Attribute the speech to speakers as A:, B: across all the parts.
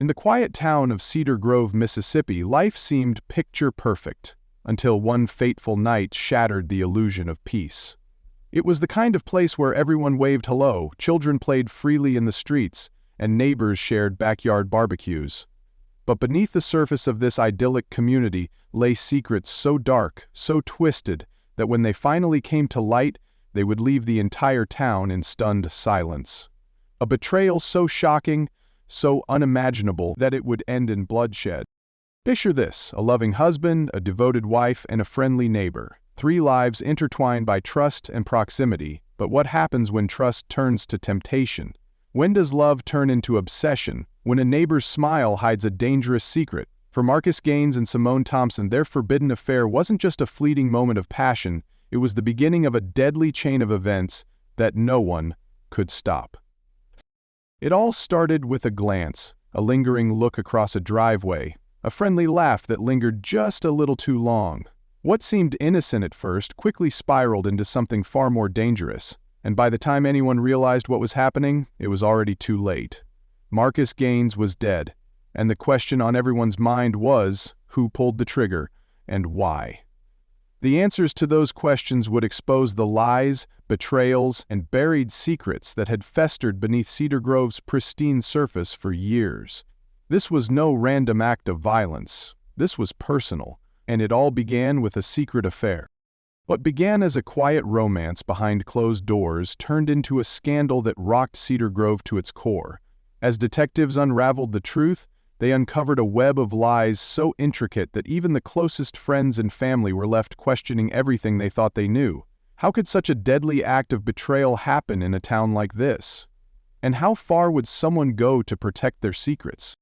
A: In the quiet town of Cedar Grove, Mississippi, life seemed picture perfect, until one fateful night shattered the illusion of peace. It was the kind of place where everyone waved hello, children played freely in the streets, and neighbors shared backyard barbecues. But beneath the surface of this idyllic community lay secrets so dark, so twisted, that when they finally came to light, they would leave the entire town in stunned silence. A betrayal so shocking, so unimaginable, that it would end in bloodshed. Picture this: a loving husband, a devoted wife, and a friendly neighbor. 3 lives intertwined by trust and proximity. But what happens when trust turns to temptation? When does love turn into obsession? When a neighbor's smile hides a dangerous secret? For Marcus Gaines and Simone Thompson, their forbidden affair wasn't just a fleeting moment of passion, it was the beginning of a deadly chain of events that no one could stop. It all started with a glance, a lingering look across a driveway, a friendly laugh that lingered just a little too long. What seemed innocent at first quickly spiraled into something far more dangerous, and by the time anyone realized what was happening, it was already too late. Marcus Gaines was dead, and the question on everyone's mind was, who pulled the trigger, and why? The answers to those questions would expose the lies, betrayals, and buried secrets that had festered beneath Cedar Grove's pristine surface for years. This was no random act of violence. This was personal, and it all began with a secret affair. What began as a quiet romance behind closed doors turned into a scandal that rocked Cedar Grove to its core. As detectives unraveled the truth, they uncovered a web of lies so intricate that even the closest friends and family were left questioning everything they thought they knew. How could such a deadly act of betrayal happen in a town like this? And how far would someone go to protect their secrets?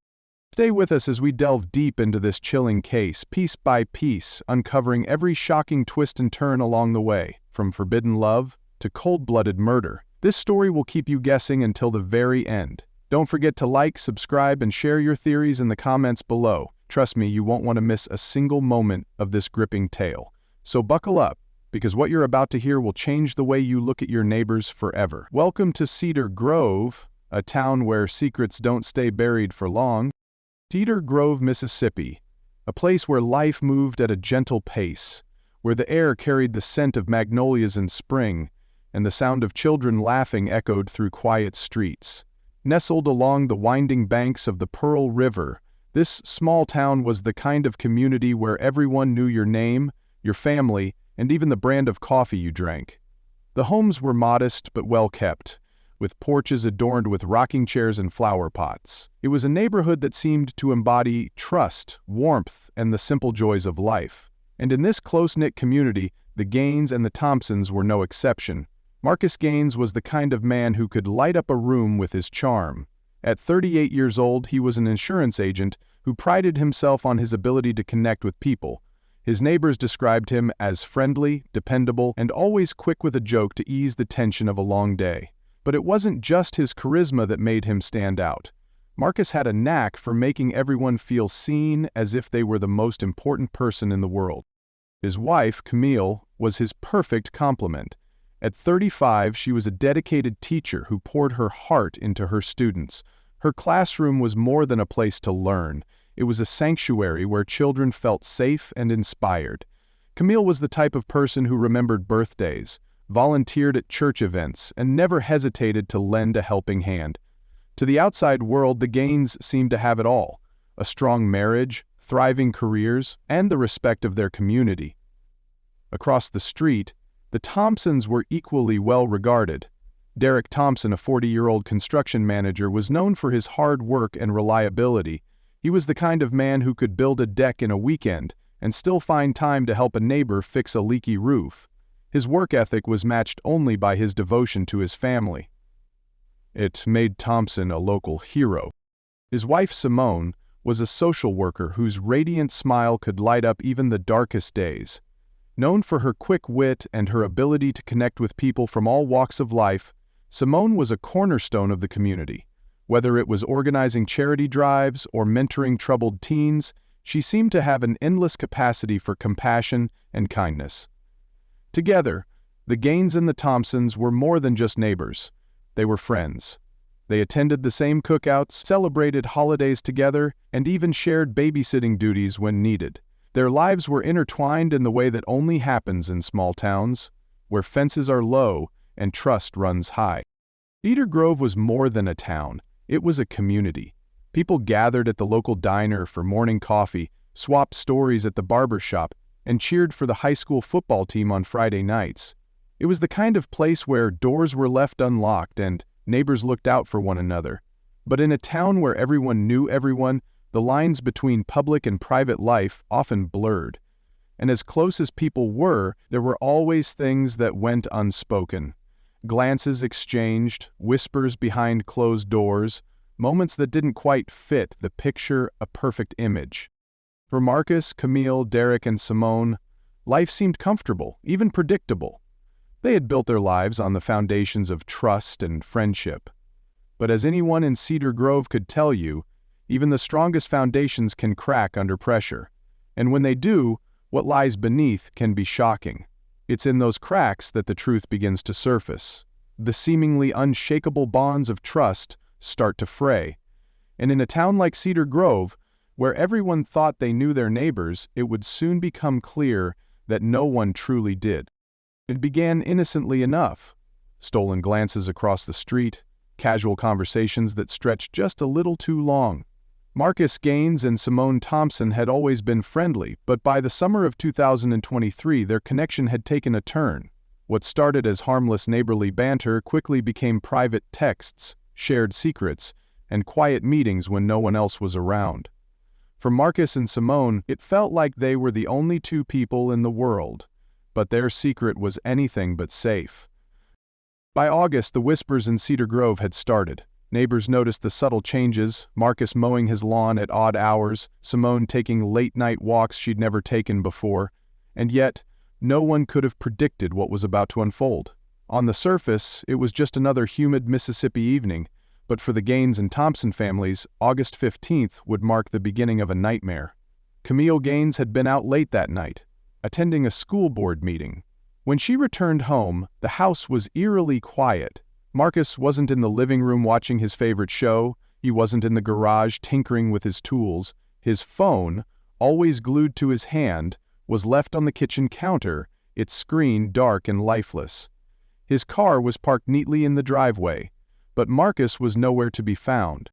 A: Stay with us as we delve deep into this chilling case, piece by piece, uncovering every shocking twist and turn along the way, from forbidden love to cold-blooded murder. This story will keep you guessing until the very end. Don't forget to like, subscribe, and share your theories in the comments below. Trust me, you won't want to miss a single moment of this gripping tale. So buckle up, because what you're about to hear will change the way you look at your neighbors forever. Welcome to Cedar Grove, a town where secrets don't stay buried for long. Cedar Grove, Mississippi, a place where life moved at a gentle pace, where the air carried the scent of magnolias in spring, and the sound of children laughing echoed through quiet streets. Nestled along the winding banks of the Pearl River, this small town was the kind of community where everyone knew your name, your family, and even the brand of coffee you drank. The homes were modest but well kept, with porches adorned with rocking chairs and flower pots. It was a neighborhood that seemed to embody trust, warmth, and the simple joys of life. And in this close-knit community, the Gaines and the Thompsons were no exception. Marcus Gaines was the kind of man who could light up a room with his charm. At 38 years old, he was an insurance agent who prided himself on his ability to connect with people. His neighbors described him as friendly, dependable, and always quick with a joke to ease the tension of a long day. But it wasn't just his charisma that made him stand out. Marcus had a knack for making everyone feel seen, as if they were the most important person in the world. His wife, Camille, was his perfect complement. At 35, she was a dedicated teacher who poured her heart into her students. Her classroom was more than a place to learn. It was a sanctuary where children felt safe and inspired. Camille was the type of person who remembered birthdays, volunteered at church events, and never hesitated to lend a helping hand. To the outside world, the Gaines seemed to have it all: a strong marriage, thriving careers, and the respect of their community. Across the street, the Thompsons were equally well regarded. Derek Thompson, a 40-year-old construction manager, was known for his hard work and reliability. He was the kind of man who could build a deck in a weekend and still find time to help a neighbor fix a leaky roof. His work ethic was matched only by his devotion to his family. It made Thompson a local hero. His wife, Simone, was a social worker whose radiant smile could light up even the darkest days. Known for her quick wit and her ability to connect with people from all walks of life, Simone was a cornerstone of the community. Whether it was organizing charity drives or mentoring troubled teens, she seemed to have an endless capacity for compassion and kindness. Together, the Gaines and the Thompsons were more than just neighbors. They were friends. They attended the same cookouts, celebrated holidays together, and even shared babysitting duties when needed. Their lives were intertwined in the way that only happens in small towns, where fences are low and trust runs high. Cedar Grove was more than a town. It was a community. People gathered at the local diner for morning coffee, swapped stories at the barber shop, and cheered for the high school football team on Friday nights. It was the kind of place where doors were left unlocked and neighbors looked out for one another. But in a town where everyone knew everyone, the lines between public and private life often blurred. And as close as people were, there were always things that went unspoken. Glances exchanged, whispers behind closed doors, moments that didn't quite fit the picture a perfect image. For Marcus, Camille, Derek, and Simone, life seemed comfortable, even predictable. They had built their lives on the foundations of trust and friendship. But as anyone in Cedar Grove could tell you, even the strongest foundations can crack under pressure. And when they do, what lies beneath can be shocking. It's in those cracks that the truth begins to surface. The seemingly unshakable bonds of trust start to fray. And in a town like Cedar Grove, where everyone thought they knew their neighbors, it would soon become clear that no one truly did. It began innocently enough. Stolen glances across the street, casual conversations that stretched just a little too long. Marcus Gaines and Simone Thompson had always been friendly, but by the summer of 2023 their connection had taken a turn. What started as harmless neighborly banter quickly became private texts, shared secrets, and quiet meetings when no one else was around. For Marcus and Simone, it felt like they were the only two people in the world, but their secret was anything but safe. By August, the whispers in Cedar Grove had started. Neighbors noticed the subtle changes, Marcus mowing his lawn at odd hours, Simone taking late-night walks she'd never taken before, and yet, no one could have predicted what was about to unfold. On the surface, it was just another humid Mississippi evening, but for the Gaines and Thompson families, August 15th would mark the beginning of a nightmare. Camille Gaines had been out late that night, attending a school board meeting. When she returned home, the house was eerily quiet. Marcus wasn't in the living room watching his favorite show, he wasn't in the garage tinkering with his tools. His phone, always glued to his hand, was left on the kitchen counter, its screen dark and lifeless. His car was parked neatly in the driveway, but Marcus was nowhere to be found.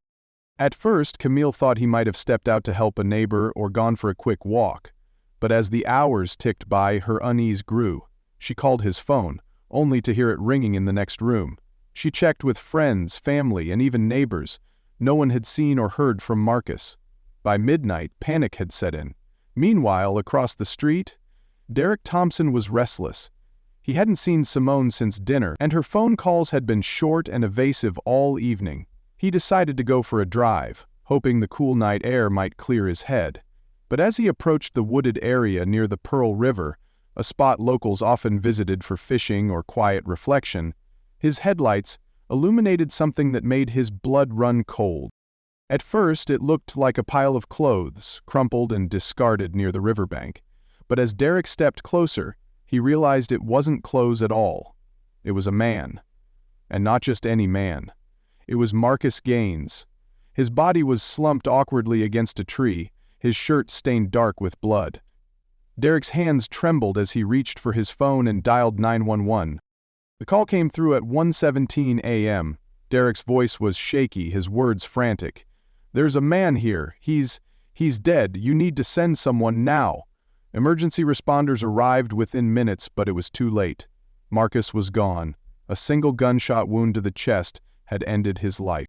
A: At first, Camille thought he might have stepped out to help a neighbor or gone for a quick walk. But as the hours ticked by, her unease grew. She called his phone, only to hear it ringing in the next room. She checked with friends, family, and even neighbors. No one had seen or heard from Marcus. By midnight, panic had set in. Meanwhile, across the street, Derek Thompson was restless. He hadn't seen Simone since dinner, and her phone calls had been short and evasive all evening. He decided to go for a drive, hoping the cool night air might clear his head. But as he approached the wooded area near the Pearl River, a spot locals often visited for fishing or quiet reflection, his headlights illuminated something that made his blood run cold. At first, it looked like a pile of clothes, crumpled and discarded near the riverbank. But as Derek stepped closer, he realized it wasn't clothes at all. It was a man. And not just any man. It was Marcus Gaines. His body was slumped awkwardly against a tree, his shirt stained dark with blood. Derek's hands trembled as he reached for his phone and dialed 911. The call came through at 1:17 a.m. Derek's voice was shaky, his words frantic. "There's a man here. He's dead. You need to send someone now." Emergency responders arrived within minutes, but it was too late. Marcus was gone. A single gunshot wound to the chest had ended his life.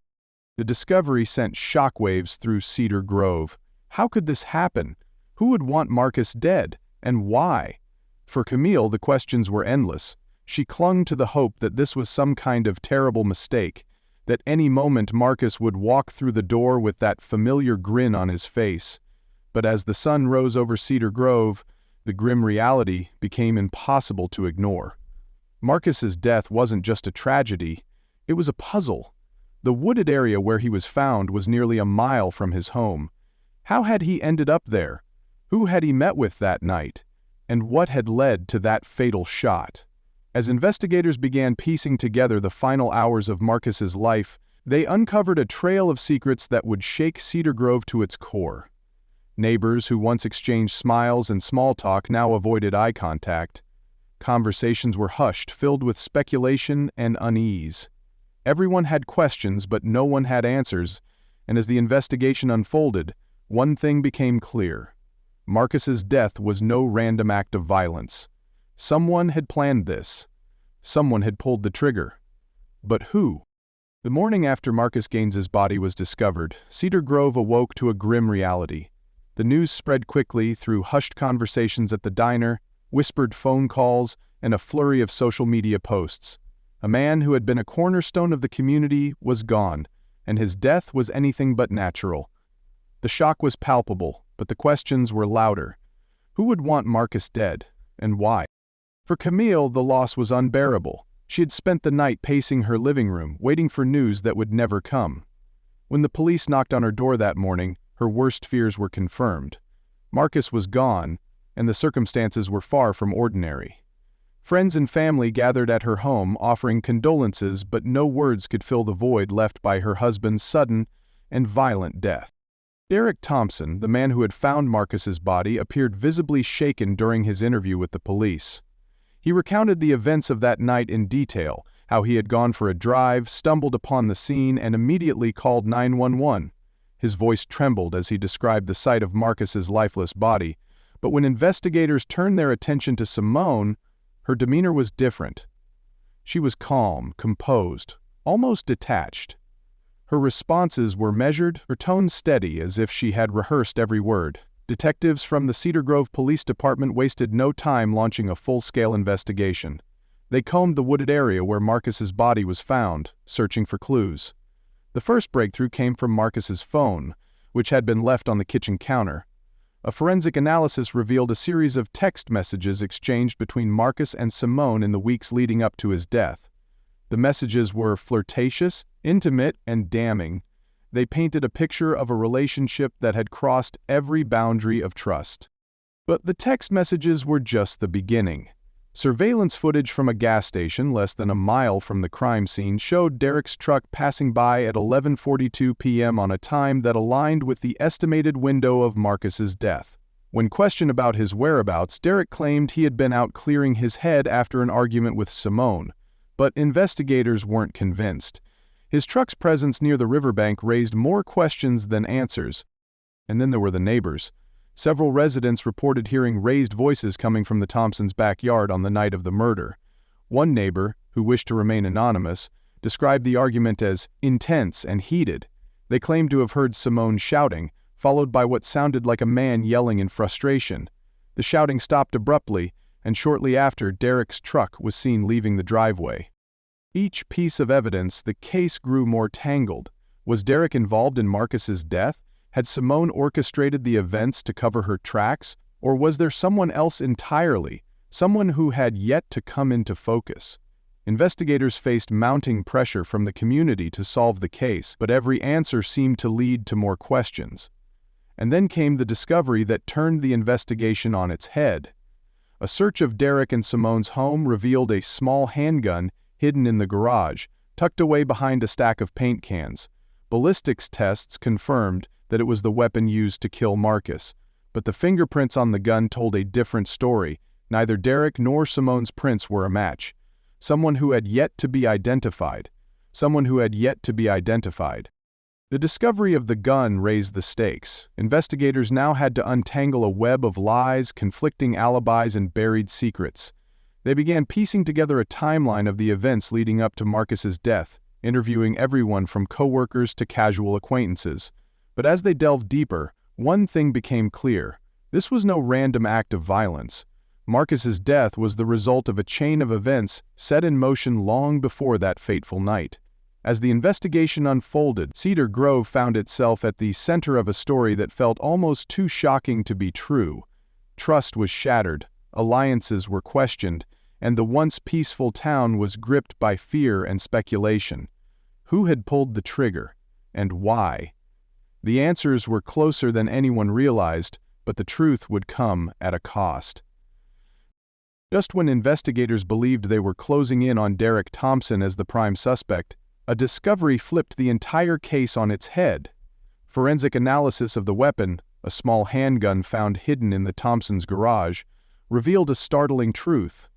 A: The discovery sent shockwaves through Cedar Grove. How could this happen? Who would want Marcus dead? And why? For Camille, the questions were endless. She clung to the hope that this was some kind of terrible mistake, that any moment Marcus would walk through the door with that familiar grin on his face. But as the sun rose over Cedar Grove, the grim reality became impossible to ignore. Marcus's death wasn't just a tragedy, it was a puzzle. The wooded area where he was found was nearly a mile from his home. How had he ended up there? Who had he met with that night? And what had led to that fatal shot? As investigators began piecing together the final hours of Marcus's life, They uncovered a trail of secrets that would shake Cedar Grove to its core. Neighbors who once exchanged smiles and small talk now avoided eye contact. Conversations were hushed, filled with speculation and unease. Everyone had questions, but no one had answers, and as the investigation unfolded, one thing became clear. Marcus's death was no random act of violence. Someone had planned this. Someone had pulled the trigger. But who? The morning after Marcus Gaines's body was discovered, Cedar Grove awoke to a grim reality. The news spread quickly through hushed conversations at the diner, whispered phone calls, and a flurry of social media posts. A man who had been a cornerstone of the community was gone, and his death was anything but natural. The shock was palpable, but the questions were louder. Who would want Marcus dead, and why? For Camille, the loss was unbearable. She had spent the night pacing her living room, waiting for news that would never come. When the police knocked on her door that morning, her worst fears were confirmed. Marcus was gone, and the circumstances were far from ordinary. Friends and family gathered at her home offering condolences, but no words could fill the void left by her husband's sudden and violent death. Derek Thompson, the man who had found Marcus's body, appeared visibly shaken during his interview with the police. He recounted the events of that night in detail, how he had gone for a drive, stumbled upon the scene, and immediately called 911. His voice trembled as he described the sight of Marcus's lifeless body, but when investigators turned their attention to Simone, her demeanor was different. She was calm, composed, almost detached. Her responses were measured, her tone steady, as if she had rehearsed every word. Detectives from the Cedar Grove Police Department wasted no time launching a full-scale investigation. They combed the wooded area where Marcus's body was found, searching for clues. The first breakthrough came from Marcus's phone, which had been left on the kitchen counter. A forensic analysis revealed a series of text messages exchanged between Marcus and Simone in the weeks leading up to his death. The messages were flirtatious, intimate, and damning. They painted a picture of a relationship that had crossed every boundary of trust. But the text messages were just the beginning. Surveillance footage from a gas station less than a mile from the crime scene showed Derek's truck passing by at 11:42 p.m. on a time that aligned with the estimated window of Marcus's death. When questioned about his whereabouts, Derek claimed he had been out clearing his head after an argument with Simone, but investigators weren't convinced. His truck's presence near the riverbank raised more questions than answers. And then there were the neighbors. Several residents reported hearing raised voices coming from the Thompsons' backyard on the night of the murder. One neighbor, who wished to remain anonymous, described the argument as intense and heated. They claimed to have heard Simone shouting, followed by what sounded like a man yelling in frustration. The shouting stopped abruptly, and shortly after, Derek's truck was seen leaving the driveway. Each piece of evidence, the case grew more tangled. Was Derek involved in Marcus's death? Had Simone orchestrated the events to cover her tracks? Or was there someone else entirely, someone who had yet to come into focus? Investigators faced mounting pressure from the community to solve the case, but every answer seemed to lead to more questions. And then came the discovery that turned the investigation on its head. A search of Derek and Simone's home revealed a small handgun hidden in the garage, tucked away behind a stack of paint cans. Ballistics tests confirmed that it was the weapon used to kill Marcus, but the fingerprints on the gun told a different story. Neither Derek nor Simone's prints were a match. Someone who had yet to be identified. Someone who had yet to be identified. The discovery of the gun raised the stakes. Investigators now had to untangle a web of lies, conflicting alibis, and buried secrets. They began piecing together a timeline of the events leading up to Marcus's death, interviewing everyone from coworkers to casual acquaintances. But as they delved deeper, one thing became clear. This was no random act of violence. Marcus's death was the result of a chain of events set in motion long before that fateful night. As the investigation unfolded, Cedar Grove found itself at the center of a story that felt almost too shocking to be true. Trust was shattered, alliances were questioned, and the once peaceful town was gripped by fear and speculation. Who had pulled the trigger, and why? The answers were closer than anyone realized, but the truth would come at a cost. Just when investigators believed they were closing in on Derek Thompson as the prime suspect, A discovery flipped the entire case on its head. Forensic analysis of the weapon, a small handgun found hidden in the Thompsons' garage, revealed a startling truth.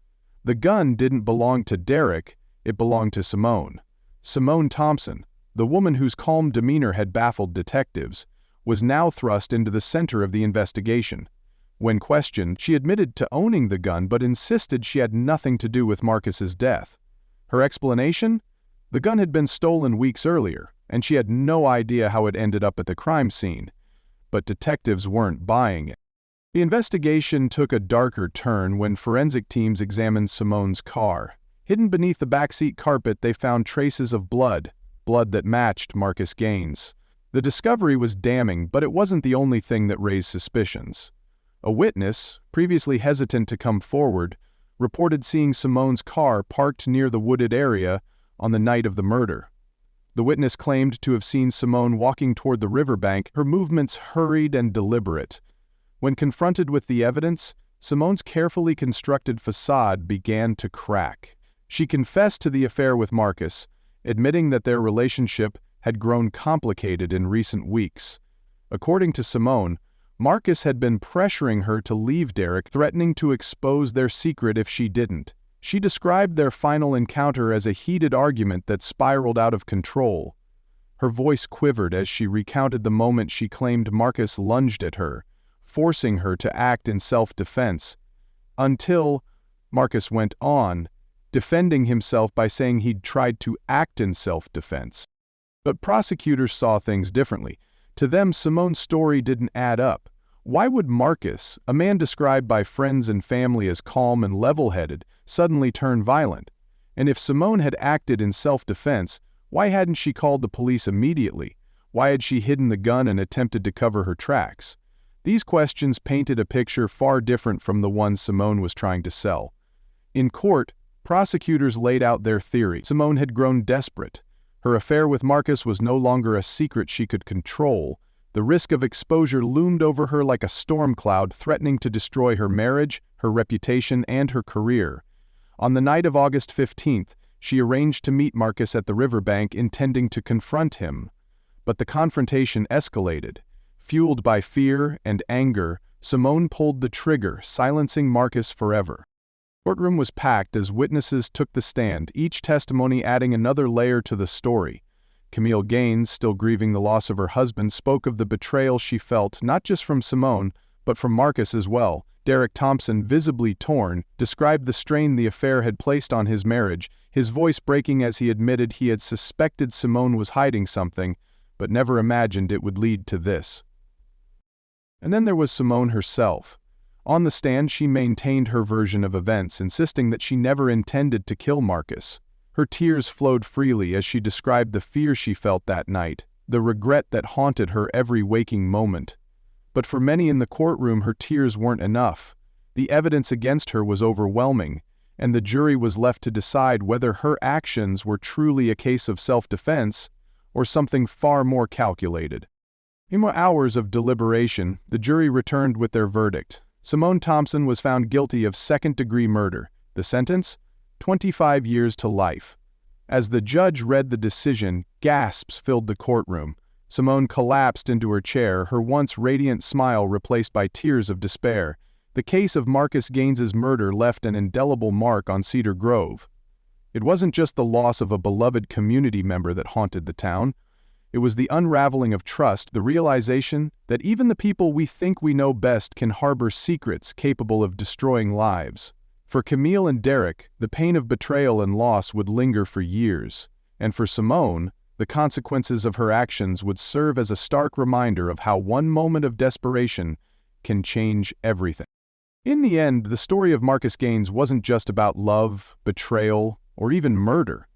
A: The gun didn't belong to Derek, it belonged to Simone. Simone Thompson, the woman whose calm demeanor had baffled detectives, was now thrust into the center of the investigation. When questioned, she admitted to owning the gun but insisted she had nothing to do with Marcus's death. Her explanation? The gun had been stolen weeks earlier, and she had no idea how it ended up at the crime scene. But detectives weren't buying it. The investigation took a darker turn when forensic teams examined Simone's car. Hidden beneath the backseat carpet, they found traces of blood that matched Marcus Gaines. The discovery was damning, but it wasn't the only thing that raised suspicions. A witness, previously hesitant to come forward, reported seeing Simone's car parked near the wooded area on the night of the murder. The witness claimed to have seen Simone walking toward the riverbank, her movements hurried and deliberate. When confronted with the evidence, Simone's carefully constructed facade began to crack. She confessed to the affair with Marcus, admitting that their relationship had grown complicated in recent weeks. According to Simone, Marcus had been pressuring her to leave Derek, threatening to expose their secret if she didn't. She described their final encounter as a heated argument that spiraled out of control. Her voice quivered as she recounted the moment she claimed Marcus lunged at her, forcing her to act in self-defense. Until, Marcus went on, defending himself by saying he'd tried to act in self-defense. But prosecutors saw things differently. To them, Simone's story didn't add up. Why would Marcus, a man described by friends and family as calm and level-headed, suddenly turn violent? And if Simone had acted in self-defense, why hadn't she called the police immediately? Why had she hidden the gun and attempted to cover her tracks? These questions painted a picture far different from the one Simone was trying to sell. In court, prosecutors laid out their theory. Simone had grown desperate. Her affair with Marcus was no longer a secret she could control. The risk of exposure loomed over her like a storm cloud, threatening to destroy her marriage, her reputation, and her career. On the night of August 15th, she arranged to meet Marcus at the riverbank, intending to confront him. But the confrontation escalated. Fueled by fear and anger, Simone pulled the trigger, silencing Marcus forever. The courtroom was packed as witnesses took the stand, each testimony adding another layer to the story. Camille Gaines, still grieving the loss of her husband, spoke of the betrayal she felt, not just from Simone, but from Marcus as well. Derek Thompson, visibly torn, described the strain the affair had placed on his marriage, his voice breaking as he admitted he had suspected Simone was hiding something, but never imagined it would lead to this. And then there was Simone herself. On the stand, she maintained her version of events, insisting that she never intended to kill Marcus. Her tears flowed freely as she described the fear she felt that night, the regret that haunted her every waking moment. But for many in the courtroom, her tears weren't enough. The evidence against her was overwhelming, and the jury was left to decide whether her actions were truly a case of self-defense or something far more calculated. In more hours of deliberation, the jury returned with their verdict. Simone Thompson was found guilty of second-degree murder. The sentence? 25 years to life. As the judge read the decision, gasps filled the courtroom. Simone collapsed into her chair, her once radiant smile replaced by tears of despair. The case of Marcus Gaines's murder left an indelible mark on Cedar Grove. It wasn't just the loss of a beloved community member that haunted the town. It was the unraveling of trust, the realization that even the people we think we know best can harbor secrets capable of destroying lives. For Camille and Derek, the pain of betrayal and loss would linger for years. And for Simone, the consequences of her actions would serve as a stark reminder of how one moment of desperation can change everything. In the end, the story of Marcus Gaines wasn't just about love, betrayal, or even murder.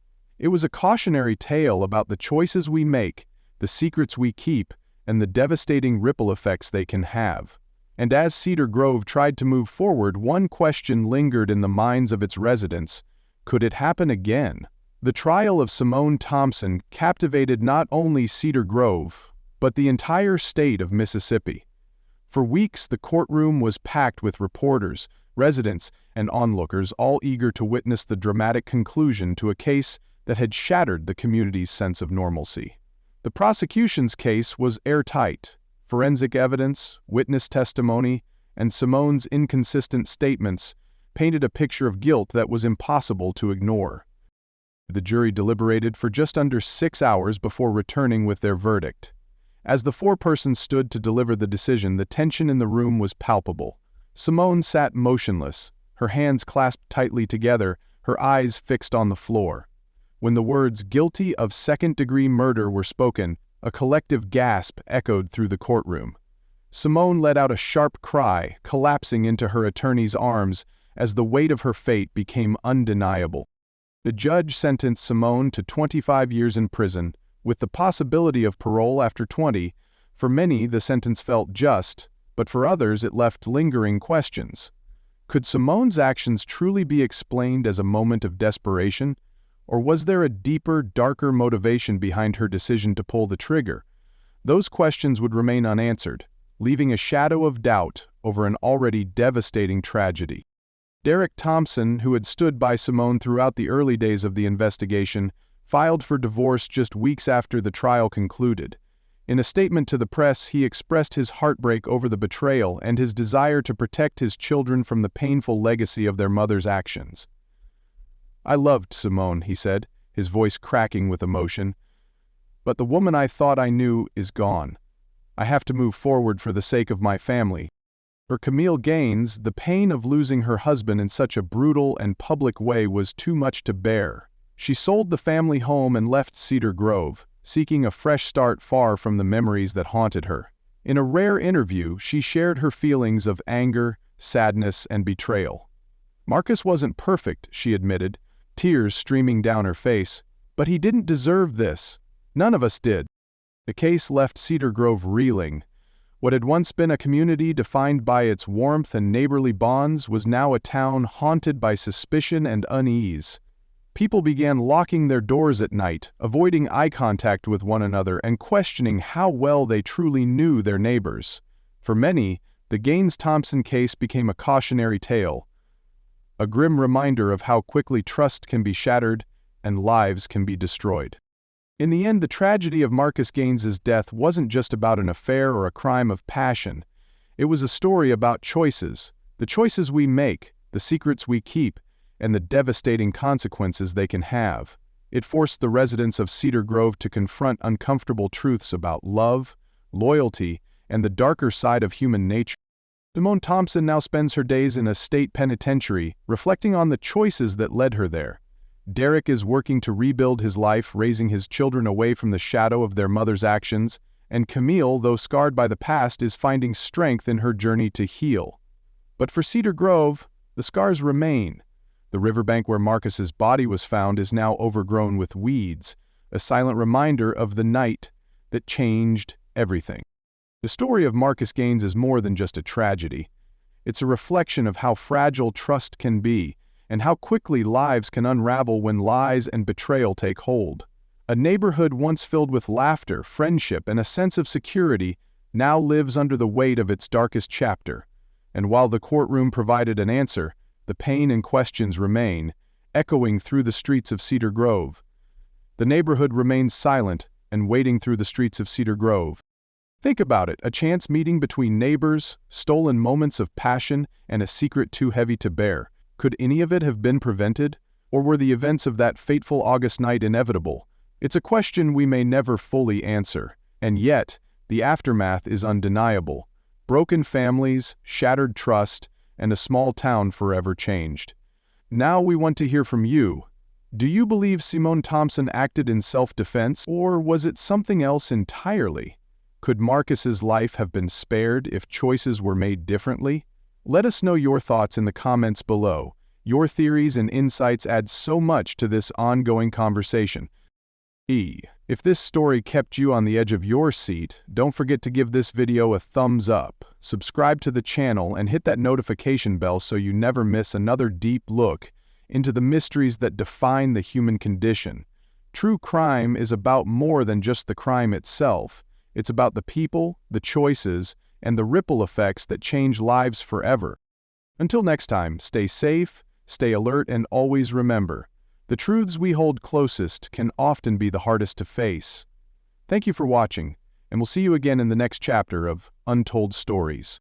A: It was a cautionary tale about the choices we make, the secrets we keep, and the devastating ripple effects they can have. And as Cedar Grove tried to move forward, one question lingered in the minds of its residents: could it happen again? The trial of Simone Thompson captivated not only Cedar Grove, but the entire state of Mississippi. For weeks, the courtroom was packed with reporters, residents, and onlookers, all eager to witness the dramatic conclusion to a case that had shattered the community's sense of normalcy. The prosecution's case was airtight. Forensic evidence, witness testimony, and Simone's inconsistent statements painted a picture of guilt that was impossible to ignore. The jury deliberated for just under 6 hours before returning with their verdict. As the four persons stood to deliver the decision, the tension in the room was palpable. Simone sat motionless, her hands clasped tightly together, her eyes fixed on the floor. When the words "guilty of second-degree murder" were spoken, a collective gasp echoed through the courtroom. Simone let out a sharp cry, collapsing into her attorney's arms as the weight of her fate became undeniable. The judge sentenced Simone to 25 years in prison, with the possibility of parole after 20. For many, the sentence felt just, but for others it left lingering questions. Could Simone's actions truly be explained as a moment of desperation? Or was there a deeper, darker motivation behind her decision to pull the trigger? Those questions would remain unanswered, leaving a shadow of doubt over an already devastating tragedy. Derek Thompson, who had stood by Simone throughout the early days of the investigation, filed for divorce just weeks after the trial concluded. In a statement to the press, he expressed his heartbreak over the betrayal and his desire to protect his children from the painful legacy of their mother's actions. "I loved Simone," he said, his voice cracking with emotion. "But the woman I thought I knew is gone. I have to move forward for the sake of my family." For Camille Gaines, the pain of losing her husband in such a brutal and public way was too much to bear. She sold the family home and left Cedar Grove, seeking a fresh start far from the memories that haunted her. In a rare interview, she shared her feelings of anger, sadness, and betrayal. "Marcus wasn't perfect," she admitted, tears streaming down her face, "but he didn't deserve this. None of us did." The case left Cedar Grove reeling. What had once been a community defined by its warmth and neighborly bonds was now a town haunted by suspicion and unease. People began locking their doors at night, avoiding eye contact with one another, and questioning how well they truly knew their neighbors. For many, the Gaines-Thompson case became a cautionary tale, a grim reminder of how quickly trust can be shattered and lives can be destroyed. In the end, the tragedy of Marcus Gaines's death wasn't just about an affair or a crime of passion. It was a story about choices, the choices we make, the secrets we keep, and the devastating consequences they can have. It forced the residents of Cedar Grove to confront uncomfortable truths about love, loyalty, and the darker side of human nature. Simone Thompson now spends her days in a state penitentiary, reflecting on the choices that led her there. Derek is working to rebuild his life, raising his children away from the shadow of their mother's actions, and Camille, though scarred by the past, is finding strength in her journey to heal. But for Cedar Grove, the scars remain. The riverbank where Marcus's body was found is now overgrown with weeds, a silent reminder of the night that changed everything. The story of Marcus Gaines is more than just a tragedy. It's a reflection of how fragile trust can be, and how quickly lives can unravel when lies and betrayal take hold. A neighborhood once filled with laughter, friendship, and a sense of security now lives under the weight of its darkest chapter. And while the courtroom provided an answer, the pain and questions remain, echoing through the streets of Cedar Grove. The neighborhood remains silent and waiting through the streets of Cedar Grove. Think about it, a chance meeting between neighbors, stolen moments of passion, and a secret too heavy to bear. Could any of it have been prevented? Or were the events of that fateful August night inevitable? It's a question we may never fully answer. And yet, the aftermath is undeniable. Broken families, shattered trust, and a small town forever changed. Now we want to hear from you. Do you believe Simone Thompson acted in self-defense, or was it something else entirely? Could Marcus's life have been spared if choices were made differently? Let us know your thoughts in the comments below. Your theories and insights add so much to this ongoing conversation. If this story kept you on the edge of your seat, don't forget to give this video a thumbs up, subscribe to the channel, and hit that notification bell so you never miss another deep look into the mysteries that define the human condition. True crime is about more than just the crime itself. It's about the people, the choices, and the ripple effects that change lives forever. Until next time, stay safe, stay alert, and always remember, The truths we hold closest can often be the hardest to face. Thank you for watching, and we'll see you again in the next chapter of Untold Stories.